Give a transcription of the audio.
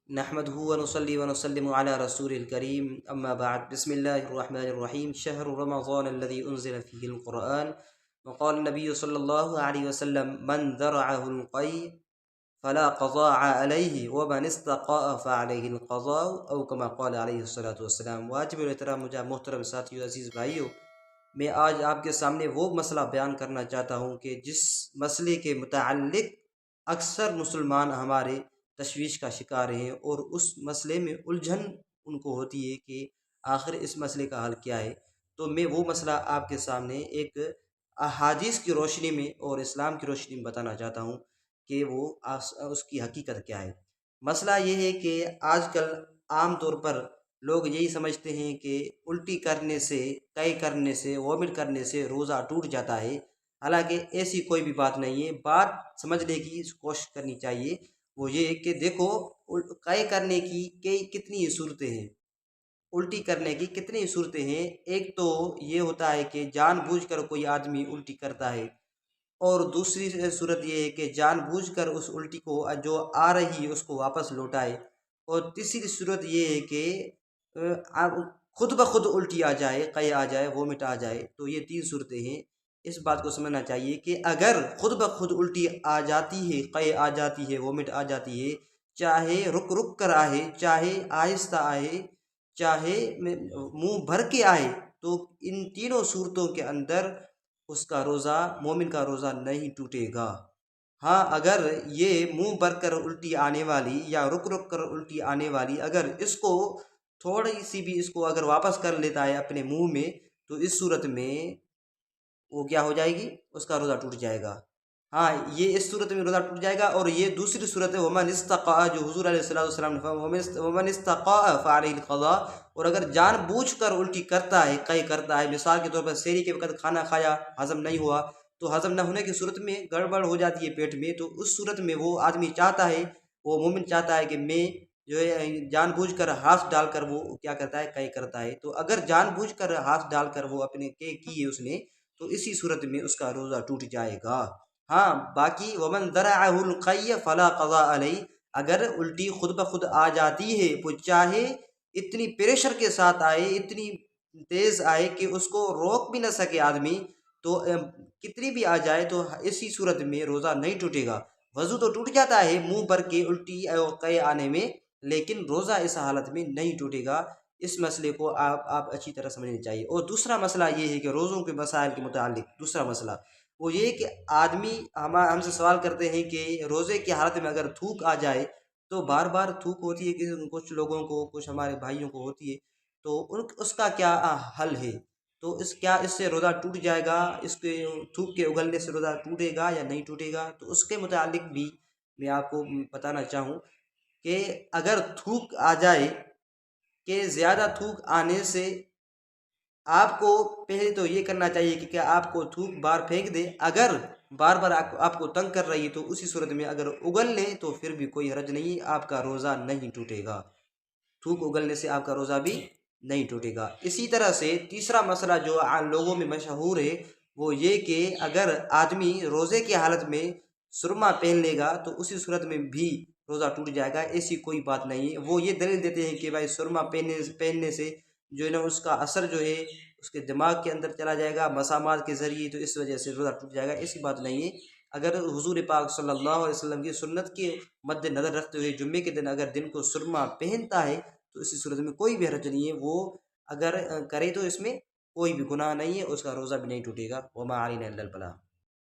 نحمده ونصلي ونسلم على رسول الكريم اما بعد بسم الله الرحمن الرحيم شهر رمضان الذي انزل فيه القرآن وقال النبي صلى الله عليه وسلم من ذرعه القيء فلا قضاء عليه ومن استقاء فعليه القضاء او كما قال عليه الصلاة والسلام۔ واجب الاحترام محترم ساتھیو عزیز بھائیو، میں آج آپ کے سامنے وہ مسئلہ بیان کرنا چاہتا ہوں کہ جس مسئلے کے متعلق اکثر مسلمان ہمارے تشویش کا شکار ہیں، اور اس مسئلے میں الجھن ان کو ہوتی ہے کہ آخر اس مسئلے کا حل کیا ہے۔ تو میں وہ مسئلہ آپ کے سامنے ایک احادیث کی روشنی میں اور اسلام کی روشنی میں بتانا چاہتا ہوں کہ وہ اس کی حقیقت کیا ہے۔ مسئلہ یہ ہے کہ آج کل عام طور پر لوگ یہی سمجھتے ہیں کہ الٹی کرنے سے، قے کرنے سے، وومٹ کرنے سے روزہ ٹوٹ جاتا ہے، حالانکہ ایسی کوئی بھی بات نہیں ہے۔ بات سمجھنے کی کوشش کرنی چاہیے، وہ یہ کہ دیکھو قے کرنے کی کتنی صورتیں ہیں، الٹی کرنے کی کتنی صورتیں ہیں۔ ایک تو یہ ہوتا ہے کہ جان بوجھ کر کوئی آدمی الٹی کرتا ہے، اور دوسری صورت یہ ہے کہ جان بوجھ کر اس الٹی کو جو آ رہی ہے اس کو واپس لوٹائے، اور تیسری صورت یہ ہے کہ خود بخود الٹی آ جائے، قے آ جائے، وومٹ آ جائے۔ تو یہ تین صورتیں ہیں۔ اس بات کو سمجھنا چاہیے کہ اگر خود بخود الٹی آ جاتی ہے، قے آ جاتی ہے، وومٹ آ جاتی ہے، چاہے رک رک کر آئے، چاہے آہستہ آئے، چاہے منہ بھر کے آئے، تو ان تینوں صورتوں کے اندر اس کا روزہ، مومن کا روزہ نہیں ٹوٹے گا۔ ہاں، اگر یہ منہ بھر کر الٹی آنے والی یا رک رک کر الٹی آنے والی، اگر اس کو تھوڑی سی بھی اس کو اگر واپس کر لیتا ہے اپنے منہ میں، تو اس صورت میں وہ کیا ہو جائے گی؟ اس کا روزہ ٹوٹ جائے گا۔ ہاں، یہ اس صورت میں روزہ ٹوٹ جائے گا۔ اور یہ دوسری صورت ہے ومن استقاء، جو حضور علیہ السلام نے فرمایا ومن استقاء فعلیہ القضاء۔ اور اگر جان بوجھ کر الٹی کرتا ہے، قے کرتا ہے، مثال کے طور پر سحری کے وقت کھانا کھایا، ہضم نہیں ہوا، تو ہضم نہ ہونے کی صورت میں گڑبڑ ہو جاتی ہے پیٹ میں، تو اس صورت میں وہ آدمی چاہتا ہے، وہ مومن چاہتا ہے کہ میں جو ہے جان بوجھ کر ہاتھ ڈال کر وہ کیا کرتا ہے؟ قے کرتا ہے۔ تو اگر جان بوجھ کر ہاتھ ڈال کر وہ اپنے قے کی ہے اس نے، تو اسی صورت میں اس کا روزہ ٹوٹ جائے گا۔ ہاں، باقی ومن ذرعہ القی فلا قضاء علیہ، اگر الٹی خود بخود آ جاتی ہے، وہ چاہے اتنی پریشر کے ساتھ آئے، اتنی تیز آئے کہ اس کو روک بھی نہ سکے آدمی، تو کتنی بھی آ جائے، تو اسی صورت میں روزہ نہیں ٹوٹے گا۔ وضو تو ٹوٹ جاتا ہے منہ بھر کے الٹی اور قے آنے میں، لیکن روزہ اس حالت میں نہیں ٹوٹے گا۔ اس مسئلے کو آپ اچھی طرح سمجھنا چاہیے۔ اور دوسرا مسئلہ یہ ہے کہ روزوں کے مسائل کے متعلق دوسرا مسئلہ وہ یہ کہ آدمی ہم سے سوال کرتے ہیں کہ روزے کی حالت میں اگر تھوک آ جائے، تو بار بار تھوک ہوتی ہے کہ کچھ لوگوں کو، کچھ ہمارے بھائیوں کو ہوتی ہے، تو اس کا کیا حل ہے؟ تو اس سے روزہ ٹوٹ جائے گا؟ اس کے تھوک کے اگلنے سے روزہ ٹوٹے گا یا نہیں ٹوٹے گا؟ تو اس کے متعلق بھی میں آپ کو بتانا چاہوں کہ اگر تھوک آ جائے، کہ زیادہ تھوک آنے سے آپ کو پہلے تو یہ کرنا چاہیے کہ کیا آپ کو تھوک بار پھینک دے۔ اگر بار بار آپ کو تنگ کر رہی ہے، تو اسی صورت میں اگر اگل لیں تو پھر بھی کوئی حرج نہیں، آپ کا روزہ نہیں ٹوٹے گا۔ تھوک اگلنے سے آپ کا روزہ بھی نہیں ٹوٹے گا۔ اسی طرح سے تیسرا مسئلہ جو لوگوں میں مشہور ہے، وہ یہ کہ اگر آدمی روزے کی حالت میں سرما پہن لے گا، تو اسی صورت میں بھی روزہ ٹوٹ جائے گا۔ ایسی کوئی بات نہیں ہے۔ وہ یہ دلیل دیتے ہیں کہ بھائی سرما پہننے سے جو ہے نا اس کا اثر جو ہے اس کے دماغ کے اندر چلا جائے گا مسامات کے ذریعے، تو اس وجہ سے روزہ ٹوٹ جائے گا۔ ایسی بات نہیں ہے۔ اگر حضور پاک صلی اللہ علیہ وسلم کی سنت کے مد نظر رکھتے ہوئے جمعے کے دن اگر دن کو سرما پہنتا ہے، تو اسی صورت میں کوئی بھی حرج نہیں ہے۔ وہ اگر کرے تو اس میں کوئی بھی گناہ نہیں ہے، اس کا روزہ بھی نہیں ٹوٹے گا۔ وما علینا الا البلاغ۔